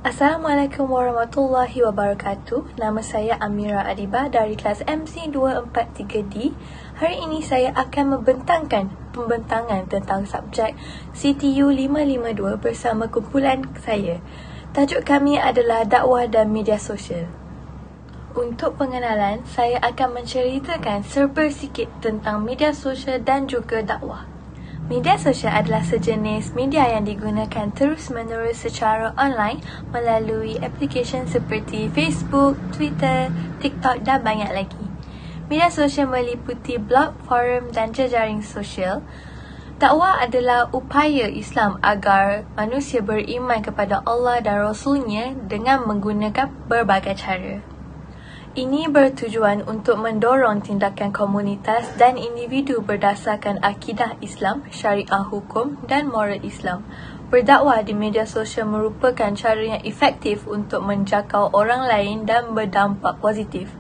Assalamualaikum warahmatullahi wabarakatuh. Nama saya Amira Adibah dari kelas MC243D. Hari ini saya akan membentangkan pembentangan tentang subjek CTU 552 bersama kumpulan saya. Tajuk kami adalah dakwah dan media sosial. Untuk pengenalan, saya akan menceritakan serba sikit tentang media sosial dan juga dakwah. Media sosial adalah sejenis media yang digunakan terus-menerus secara online melalui aplikasi seperti Facebook, Twitter, TikTok dan banyak lagi. Media sosial meliputi blog, forum dan jejaring sosial. Dakwah adalah upaya Islam agar manusia beriman kepada Allah dan Rasul-Nya dengan menggunakan berbagai cara. Ini bertujuan untuk mendorong tindakan komunitas dan individu berdasarkan akidah Islam, syariah hukum dan moral Islam. Berdakwah di media sosial merupakan cara yang efektif untuk menjangkau orang lain dan berdampak positif.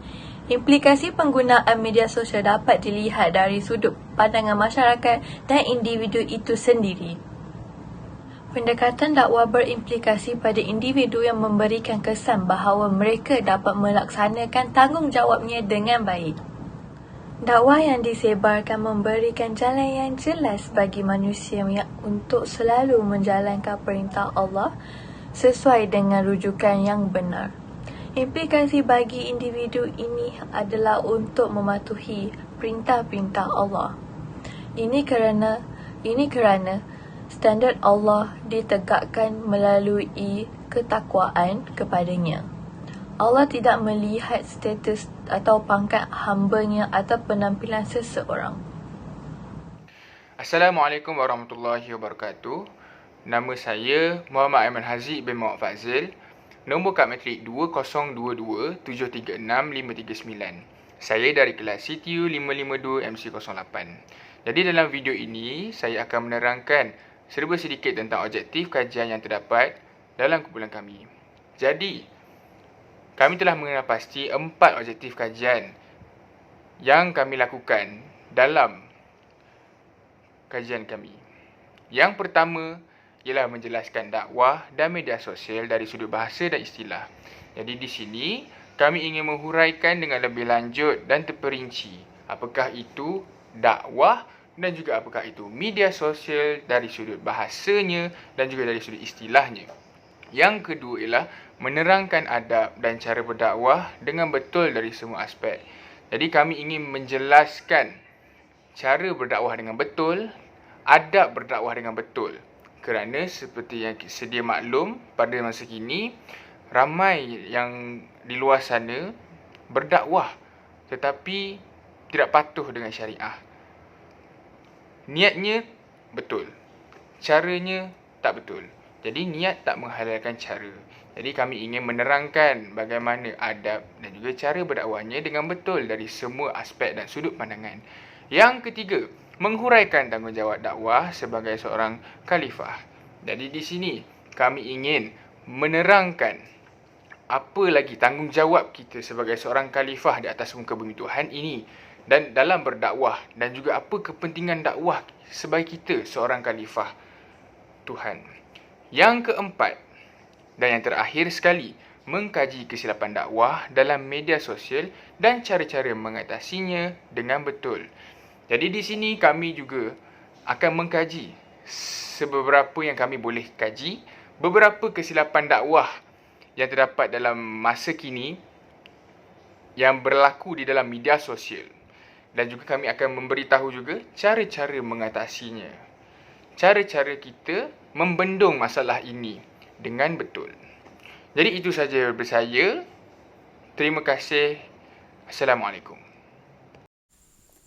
Implikasi penggunaan media sosial dapat dilihat dari sudut pandangan masyarakat dan individu itu sendiri. Pendekatan dakwah berimplikasi pada individu yang memberikan kesan bahawa mereka dapat melaksanakan tanggungjawabnya dengan baik. Dakwah yang disebarkan memberikan jalan yang jelas bagi manusia untuk selalu menjalankan perintah Allah sesuai dengan rujukan yang benar. Implikasi bagi individu ini adalah untuk mematuhi perintah-perintah Allah. Ini kerana standard Allah ditegakkan melalui ketakwaan kepadanya. Allah tidak melihat status atau pangkat hamba-Nya atau penampilan seseorang. Assalamualaikum warahmatullahi wabarakatuh. Nama saya Muhammad Aiman Haziq bin Muhammad Fazil. Nombor kad matrik 202253659. Saya dari kelas CTU 552 MC08. Jadi dalam video ini saya akan menerangkan serba sedikit tentang objektif kajian yang terdapat dalam kumpulan kami. Jadi, kami telah mengenal pasti 4 objektif kajian yang kami lakukan dalam kajian kami. Yang pertama ialah menjelaskan dakwah dan media sosial dari sudut bahasa dan istilah. Jadi di sini kami ingin menghuraikan dengan lebih lanjut dan terperinci apakah itu dakwah dan juga apakah itu media sosial dari sudut bahasanya dan juga dari sudut istilahnya. Yang kedua ialah menerangkan adab dan cara berdakwah dengan betul dari semua aspek. Jadi kami ingin menjelaskan cara berdakwah dengan betul, adab berdakwah dengan betul. Kerana seperti yang sedia maklum, pada masa kini ramai yang di luar sana berdakwah tetapi tidak patuh dengan syariah. Niatnya betul, caranya tak betul. Jadi niat tak menghalalkan cara. Jadi kami ingin menerangkan bagaimana adab dan juga cara berdakwahnya dengan betul dari semua aspek dan sudut pandangan. Yang ketiga, menghuraikan tanggungjawab dakwah sebagai seorang khalifah. Jadi di sini kami ingin menerangkan apa lagi tanggungjawab kita sebagai seorang khalifah di atas muka bumi Tuhan ini dan dalam berdakwah dan juga apa kepentingan dakwah sebagai kita seorang khalifah Tuhan. Yang keempat dan yang terakhir sekali, mengkaji kesilapan dakwah dalam media sosial dan cara-cara mengatasinya dengan betul. Jadi di sini kami juga akan mengkaji seberapa yang kami boleh kaji beberapa kesilapan dakwah yang terdapat dalam masa kini yang berlaku di dalam media sosial. Dan juga kami akan memberitahu juga cara-cara mengatasinya. Cara-cara kita membendung masalah ini dengan betul. Jadi itu saja daripada saya. Terima kasih. Assalamualaikum.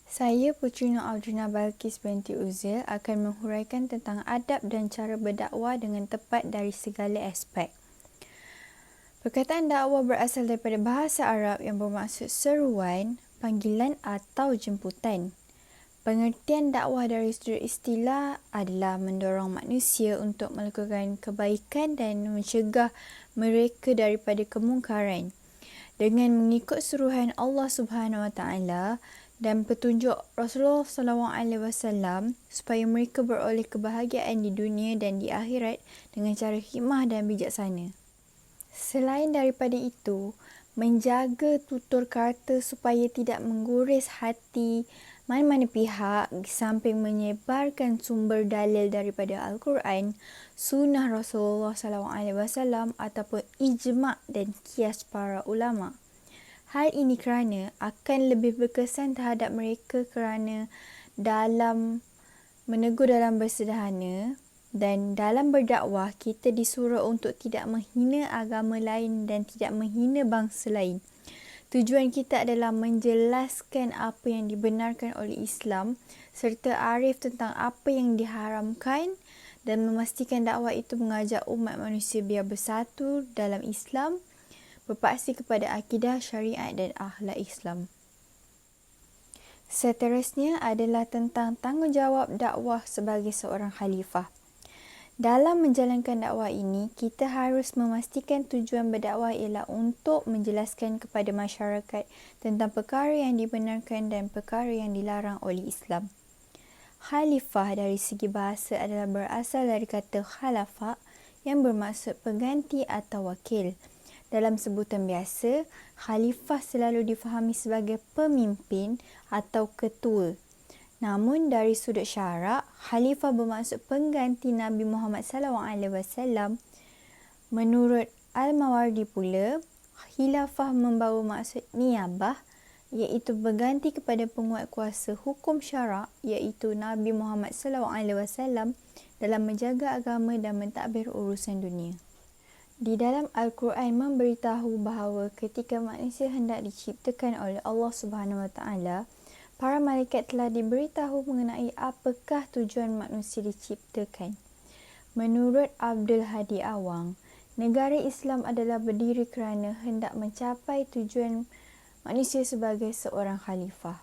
Saya Puteri Nur Aldrina Balkis binti Uzil akan menghuraikan tentang adab dan cara berdakwah dengan tepat dari segala aspek. Perkataan dakwah berasal daripada bahasa Arab yang bermaksud seruan, panggilan atau jemputan. Pengertian dakwah dari sudut istilah adalah mendorong manusia untuk melakukan kebaikan dan mencegah mereka daripada kemungkaran dengan mengikut suruhan Allah Subhanahu Wa Taala dan petunjuk Rasulullah SAW supaya mereka beroleh kebahagiaan di dunia dan di akhirat dengan cara hikmah dan bijaksana. Selain daripada itu, menjaga tutur kata supaya tidak mengguris hati mana-mana pihak samping menyebarkan sumber dalil daripada Al-Quran, sunnah Rasulullah SAW ataupun ijma' dan kias para ulama'. Hal ini kerana akan lebih berkesan terhadap mereka kerana dalam menegur dalam bersederhana dan dalam berdakwah kita disuruh untuk tidak menghina agama lain dan tidak menghina bangsa lain. Tujuan kita adalah menjelaskan apa yang dibenarkan oleh Islam serta arif tentang apa yang diharamkan dan memastikan dakwah itu mengajak umat manusia biar bersatu dalam Islam, berpaksi kepada akidah, syariat dan akhlak Islam. Seterusnya adalah tentang tanggungjawab dakwah sebagai seorang khalifah. Dalam menjalankan dakwah ini, kita harus memastikan tujuan berdakwah ialah untuk menjelaskan kepada masyarakat tentang perkara yang dibenarkan dan perkara yang dilarang oleh Islam. Khalifah dari segi bahasa adalah berasal dari kata khalafa yang bermaksud pengganti atau wakil. Dalam sebutan biasa, khalifah selalu difahami sebagai pemimpin atau ketua. Namun dari sudut syarak, khalifah bermaksud pengganti Nabi Muhammad SAW. Menurut Al-Mawardi pula, khilafah membawa maksud niyabah, iaitu berganti kepada penguat kuasa hukum syarak, iaitu Nabi Muhammad SAW dalam menjaga agama dan mentadbir urusan dunia. Di dalam Al-Quran memberitahu bahawa ketika manusia hendak diciptakan oleh Allah Subhanahu Wa Taala, para malaikat telah diberitahu mengenai apakah tujuan manusia diciptakan. Menurut Abdul Hadi Awang, negara Islam adalah berdiri kerana hendak mencapai tujuan manusia sebagai seorang khalifah.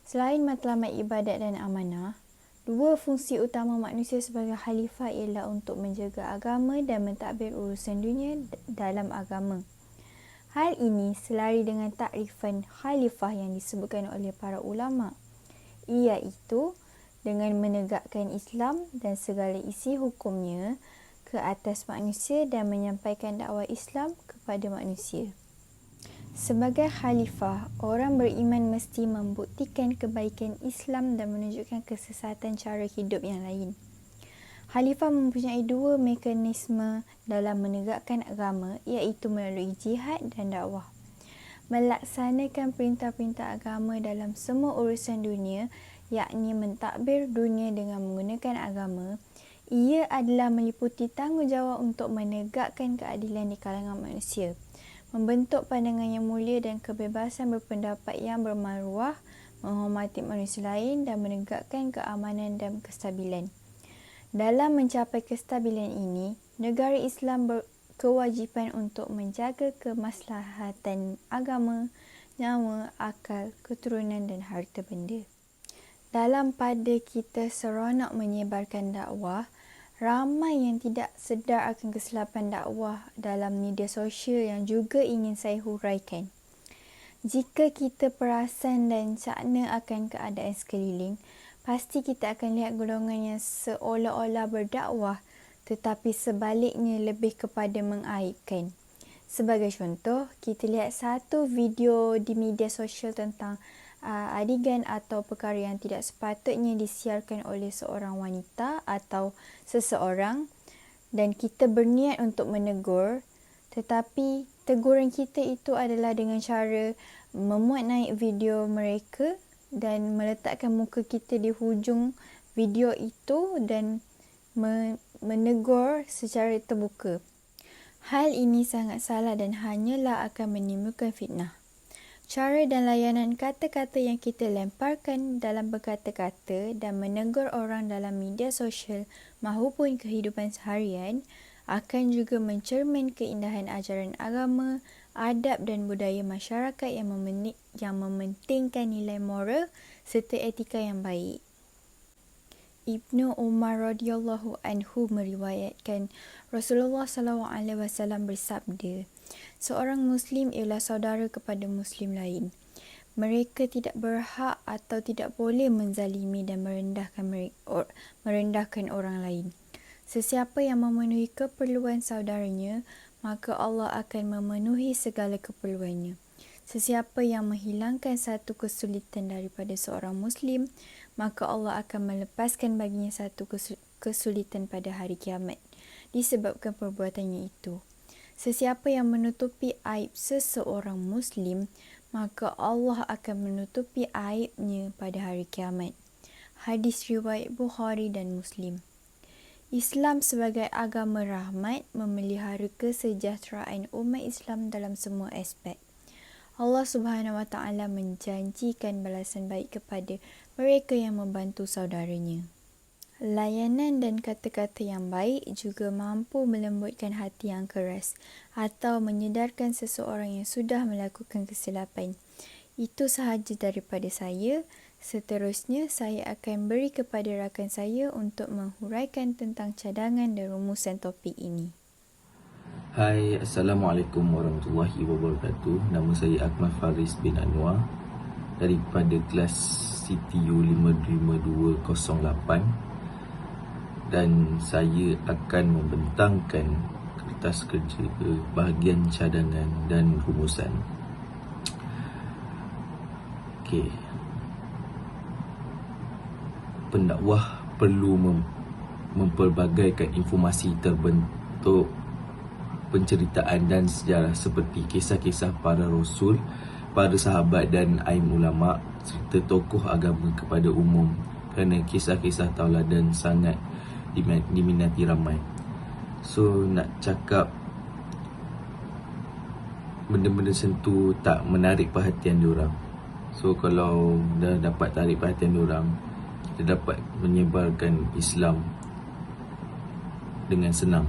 Selain matlamat ibadat dan amanah, dua fungsi utama manusia sebagai khalifah ialah untuk menjaga agama dan mentadbir urusan dunia dalam agama. Hal ini selari dengan takrifan khalifah yang disebutkan oleh para ulama', iaitu dengan menegakkan Islam dan segala isi hukumnya ke atas manusia dan menyampaikan dakwah Islam kepada manusia. Sebagai khalifah, orang beriman mesti membuktikan kebaikan Islam dan menunjukkan kesesatan cara hidup yang lain. Khalifah mempunyai dua mekanisme dalam menegakkan agama, iaitu melalui jihad dan dakwah. Melaksanakan perintah-perintah agama dalam semua urusan dunia, yakni mentadbir dunia dengan menggunakan agama, ia adalah meliputi tanggungjawab untuk menegakkan keadilan di kalangan manusia, membentuk pandangan yang mulia dan kebebasan berpendapat yang bermaruah, menghormati manusia lain dan menegakkan keamanan dan kestabilan. Dalam mencapai kestabilan ini, negara Islam berkewajipan untuk menjaga kemaslahatan agama, nyawa, akal, keturunan dan harta benda. Dalam pada kita seronok menyebarkan dakwah, ramai yang tidak sedar akan kesilapan dakwah dalam media sosial yang juga ingin saya huraikan. Jika kita perasan dan cakna akan keadaan sekeliling, pasti kita akan lihat golongan yang seolah-olah berdakwah tetapi sebaliknya lebih kepada mengaibkan. Sebagai contoh, kita lihat satu video di media sosial tentang adegan atau perkara yang tidak sepatutnya disiarkan oleh seorang wanita atau seseorang dan kita berniat untuk menegur, tetapi teguran kita itu adalah dengan cara memuat naik video mereka dan meletakkan muka kita di hujung video itu dan menegur secara terbuka. Hal ini sangat salah dan hanyalah akan menimbulkan fitnah. Cara dan layanan kata-kata yang kita lemparkan dalam berkata-kata dan menegur orang dalam media sosial maupun kehidupan seharian akan juga mencermin keindahan ajaran agama, adab dan budaya masyarakat yang mementingkan nilai moral serta etika yang baik. Ibnu Umar radhiyallahu anhu meriwayatkan Rasulullah SAW bersabda, seorang Muslim ialah saudara kepada Muslim lain. Mereka tidak berhak atau tidak boleh menzalimi dan merendahkan orang lain. Sesiapa yang memenuhi keperluan saudaranya, maka Allah akan memenuhi segala keperluannya. Sesiapa yang menghilangkan satu kesulitan daripada seorang Muslim, maka Allah akan melepaskan baginya satu kesulitan pada hari kiamat disebabkan perbuatannya itu. Sesiapa yang menutupi aib seseorang Muslim, maka Allah akan menutupi aibnya pada hari kiamat. Hadis riwayat Bukhari dan Muslim. Islam sebagai agama rahmat memelihara kesejahteraan umat Islam dalam semua aspek. Allah Subhanahu Wa Taala menjanjikan balasan baik kepada mereka yang membantu saudaranya. Layanan dan kata-kata yang baik juga mampu melembutkan hati yang keras atau menyedarkan seseorang yang sudah melakukan kesilapan. Itu sahaja daripada saya. Seterusnya, saya akan beri kepada rakan saya untuk menghuraikan tentang cadangan dan rumusan topik ini. Hai, Assalamualaikum warahmatullahi wabarakatuh. Nama saya Akmal Faris bin Anwar daripada kelas CTU 55208 dan saya akan membentangkan kertas kerja bahagian cadangan dan rumusan. Okey. Pendakwah perlu memperbagaikan informasi terbentuk penceritaan dan sejarah seperti kisah-kisah para rasul, para sahabat dan aim ulama serta tokoh agama kepada umum kerana kisah-kisah tauladan sangat diminati ramai. So nak cakap benda-benda sentuh tak menarik perhatian diorang. So kalau dah dapat tarik perhatian diorang, kita dapat menyebarkan Islam dengan senang.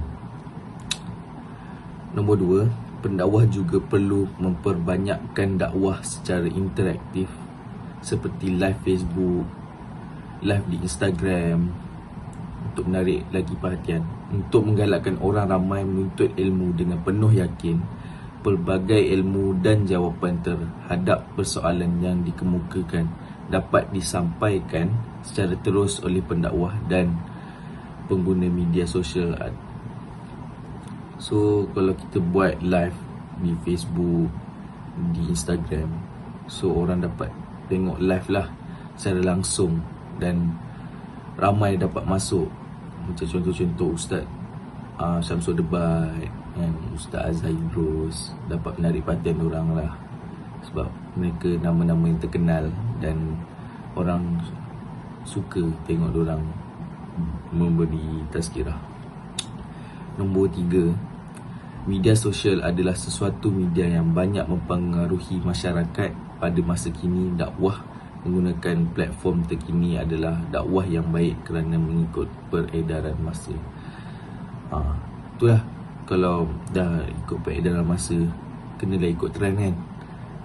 Nombor 2, pendakwah juga perlu memperbanyakkan dakwah secara interaktif seperti live Facebook, live di Instagram untuk menarik lagi perhatian, untuk menggalakkan orang ramai menuntut ilmu dengan penuh yakin pelbagai ilmu dan jawapan terhadap persoalan yang dikemukakan dapat disampaikan secara terus oleh pendakwah dan pengguna media sosial. So kalau kita buat live di Facebook, di Instagram, so orang dapat tengok live lah secara langsung dan ramai dapat masuk. Macam contoh-contoh Ustaz Syamsul Debat dan Ustaz Azhar Idrus dapat menarik perhatian orang lah, sebab mereka nama-nama yang terkenal dan orang suka tengok diorang memberi tazkirah. Nombor 3, media sosial adalah sesuatu media yang banyak mempengaruhi masyarakat pada masa kini. Dakwah menggunakan platform terkini adalah dakwah yang baik kerana mengikut peredaran masa. Itulah, kalau dah ikut peredaran masa, kenalah ikut trend kan.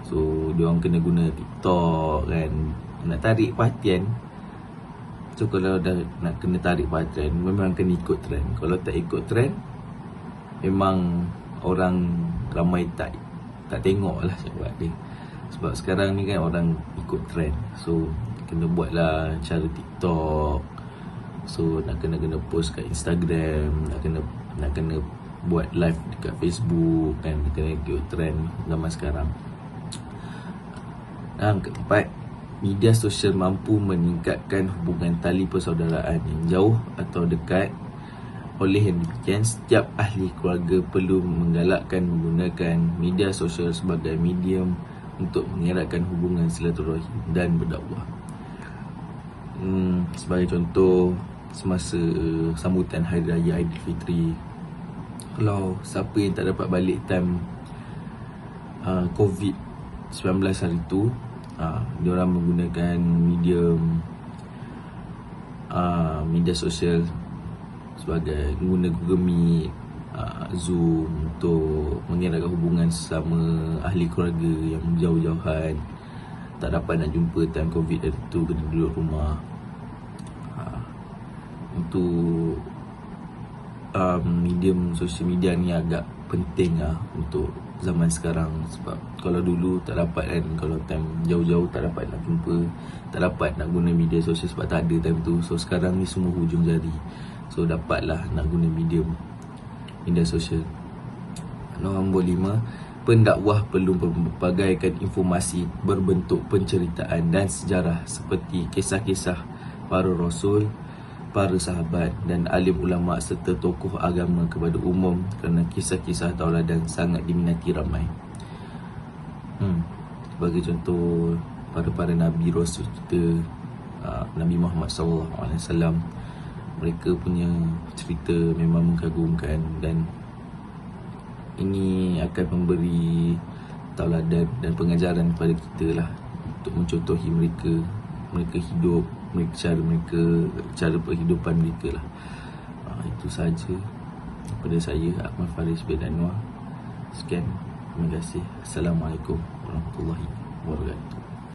So diorang kena guna TikTok kan, nak tarik perhatian. So kalau dah nak kena tarik perhatian, memang kena ikut trend. Kalau tak ikut trend, memang orang ramai tak tengok lah cakap dia. Sebab sekarang ni kan orang ikut trend. So kena buatlah cara TikTok. So nak kena post kat Instagram, nak kena buat live dekat Facebook kan, kena ikut trend zaman sekarang. Dan keempat, media sosial mampu meningkatkan hubungan tali persaudaraan yang jauh atau dekat. Oleh yang demikian, setiap ahli keluarga perlu menggalakkan menggunakan media sosial sebagai medium untuk mengeratkan hubungan silaturahim dan berdakwah. Sebagai contoh, semasa sambutan Hari Raya Aidilfitri, kalau siapa yang tak dapat balik time COVID-19 hari tu, diorang menggunakan media sosial sebagai guna Google Meet, Zoom untuk mengeratkan hubungan sesama ahli keluarga yang jauh-jauhan, tak dapat nak jumpa time COVID hari tu, kena duduk rumah. Untuk medium sosial media ni agak penting lah untuk zaman sekarang. Sebab kalau dulu tak dapat kan, kalau time jauh-jauh tak dapat nak jumpa, tak dapat nak guna media sosial sebab tak ada time tu. So sekarang ni semua hujung jari, so dapatlah nak guna media sosial. Nombor 5, pendakwah perlu membagaikan informasi berbentuk penceritaan dan sejarah seperti kisah-kisah para rasul, para sahabat dan alim ulama serta tokoh agama kepada umum, kerana kisah-kisah tauladan sangat diminati ramai. Bagi contoh para Nabi Rasul kita, Nabi Muhammad SAW, mereka punya cerita memang mengagumkan dan ini akan memberi tauladan dan pengajaran kepada kita lah untuk mencontohi mereka hidup, cara perhidupan mereka lah. Itu sahaja daripada saya, Ahmad Faris bin Anwar. Sekian, terima kasih. Assalamualaikum warahmatullahi wabarakatuh.